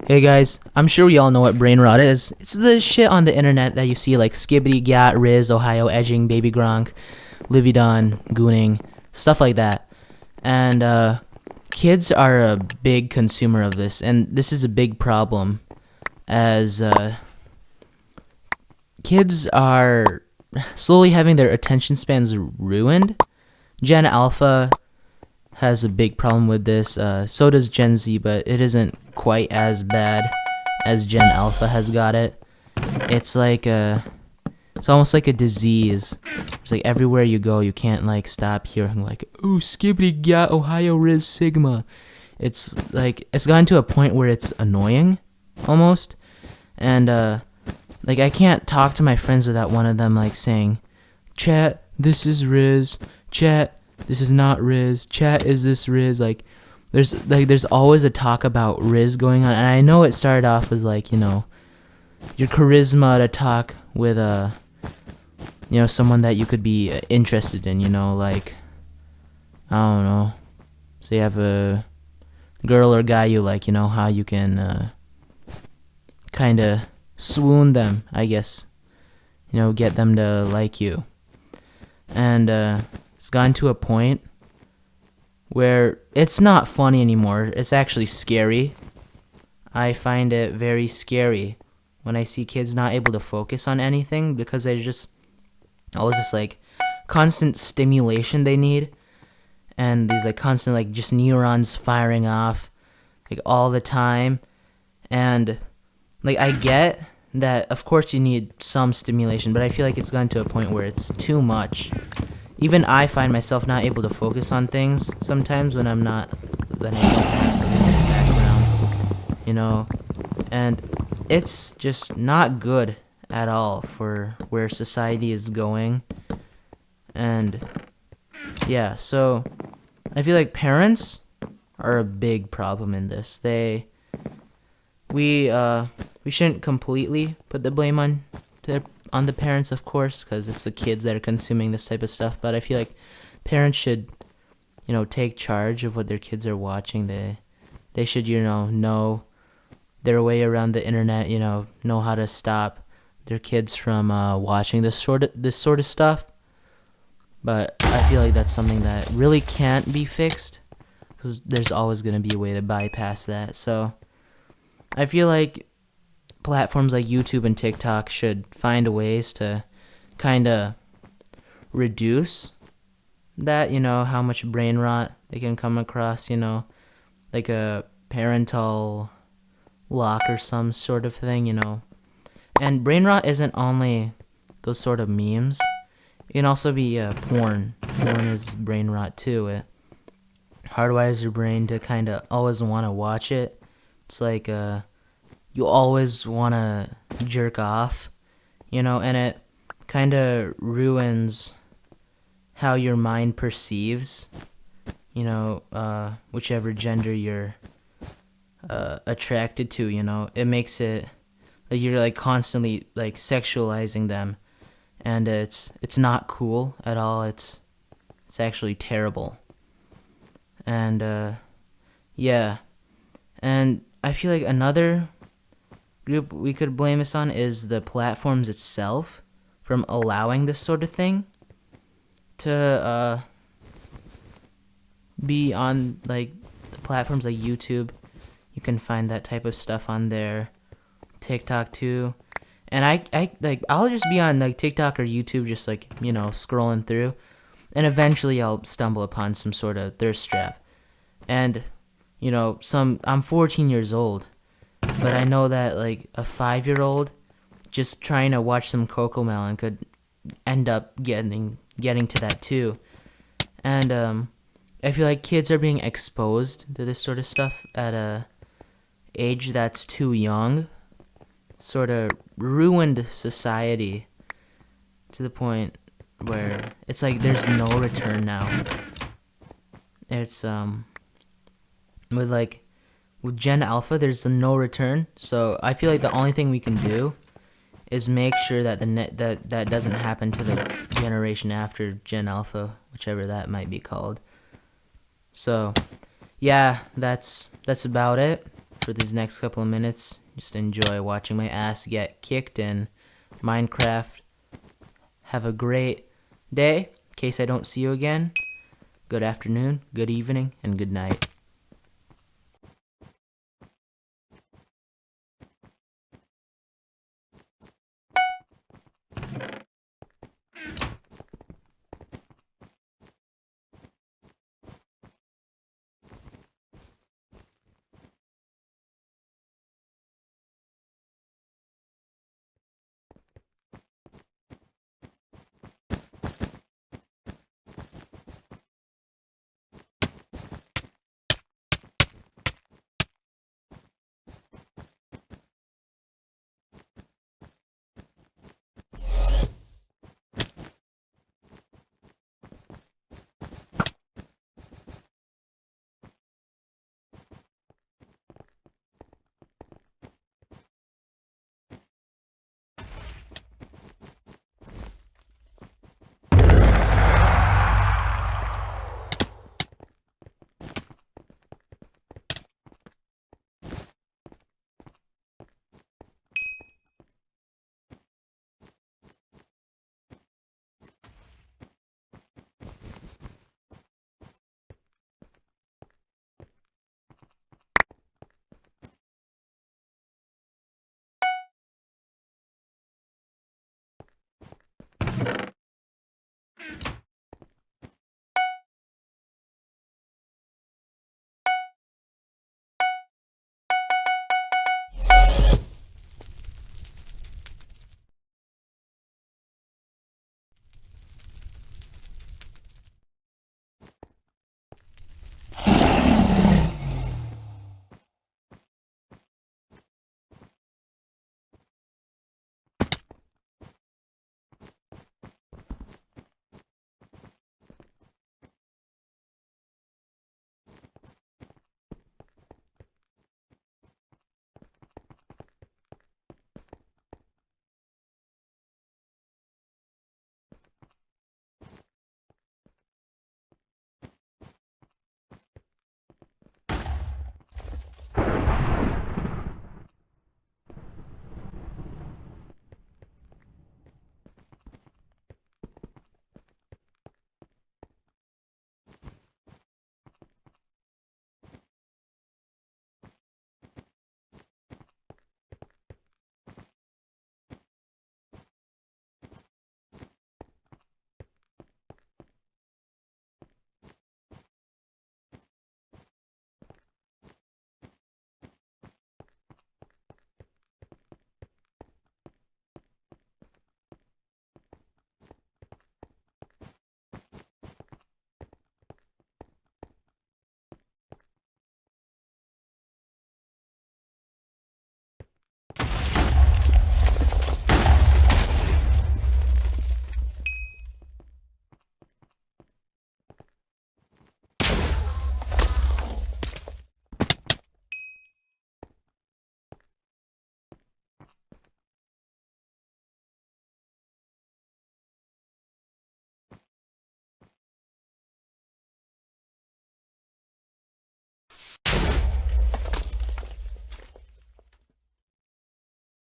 Hey guys, I'm sure we all know what brain rot is. It's the shit on the internet that you see like Skibbity, Gat, Riz, Ohio, Edging, Baby Gronk, Lividon, Gooning, stuff like that. And kids are a big consumer of this, and this is a big problem as kids are slowly having their attention spans ruined. Gen Alpha has a big problem with this. So does Gen Z, but it isn't quite as bad as Gen Alpha has got it. It's like it's almost like a disease. It's like everywhere you go, you can't like stop hearing like, "Oh, skibbity gat, Ohio Riz Sigma." It's like it's gotten to a point where it's annoying, almost, and like I can't talk to my friends without one of them like saying, "Chat, this is Riz. Chat, this is not Riz. Chat, is this Riz?" There's always a talk about Riz going on, and I know it started off as like, your charisma to talk with someone that you could be interested in, like, I don't know, so you have a girl or guy you like, how you can kind of swoon them, I guess, get them to like you. And it's gotten to a point where it's not funny anymore. It's actually scary. I find it very scary when I see kids not able to focus on anything because there's just always this like constant stimulation they need, and these like constant like just neurons firing off like all the time. And like I get that of course you need some stimulation, but I feel like it's gotten to a point where it's too much. Even I find myself not able to focus on things sometimes when I don't have something in the background, and it's just not good at all for where society is going. And yeah, so I feel like parents are a big problem in this. We shouldn't completely put the blame on the parents, of course, because it's the kids that are consuming this type of stuff. But I feel like parents should, take charge of what their kids are watching. They should, know their way around the internet. Know how to stop their kids from watching this sort of stuff. But I feel like that's something that really can't be fixed because there's always going to be a way to bypass that. So I feel like platforms like YouTube and TikTok should find ways to kind of reduce that, how much brain rot they can come across, like a parental lock or some sort of thing, And brain rot isn't only those sort of memes. It can also be porn. Porn is brain rot too. It hardwires your brain to kind of always want to watch it. It's like you always want to jerk off, and it kind of ruins how your mind perceives, whichever gender you're attracted to, it makes it like you're like constantly like sexualizing them, and it's not cool at all. It's actually terrible. And yeah, and I feel like another group we could blame this on is the platforms itself from allowing this sort of thing to be on like the platforms like YouTube. You can find that type of stuff on there. TikTok too. And I'll just be on like TikTok or YouTube just like, scrolling through, and eventually I'll stumble upon some sort of thirst trap. And I'm 14 years old. But I know that like a 5-year-old just trying to watch some CoComelon could end up getting to that too. And I feel like kids are being exposed to this sort of stuff at a age that's too young. Sort of ruined society to the point where it's like there's no return now. It's with Gen Alpha, there's no return. So I feel like the only thing we can do is make sure that that doesn't happen to the generation after Gen Alpha, whichever that might be called. So, yeah, that's about it. for these next couple of minutes. Just enjoy watching my ass get kicked in Minecraft. Have a great day. In case I don't see you again, good afternoon, good evening, and good night.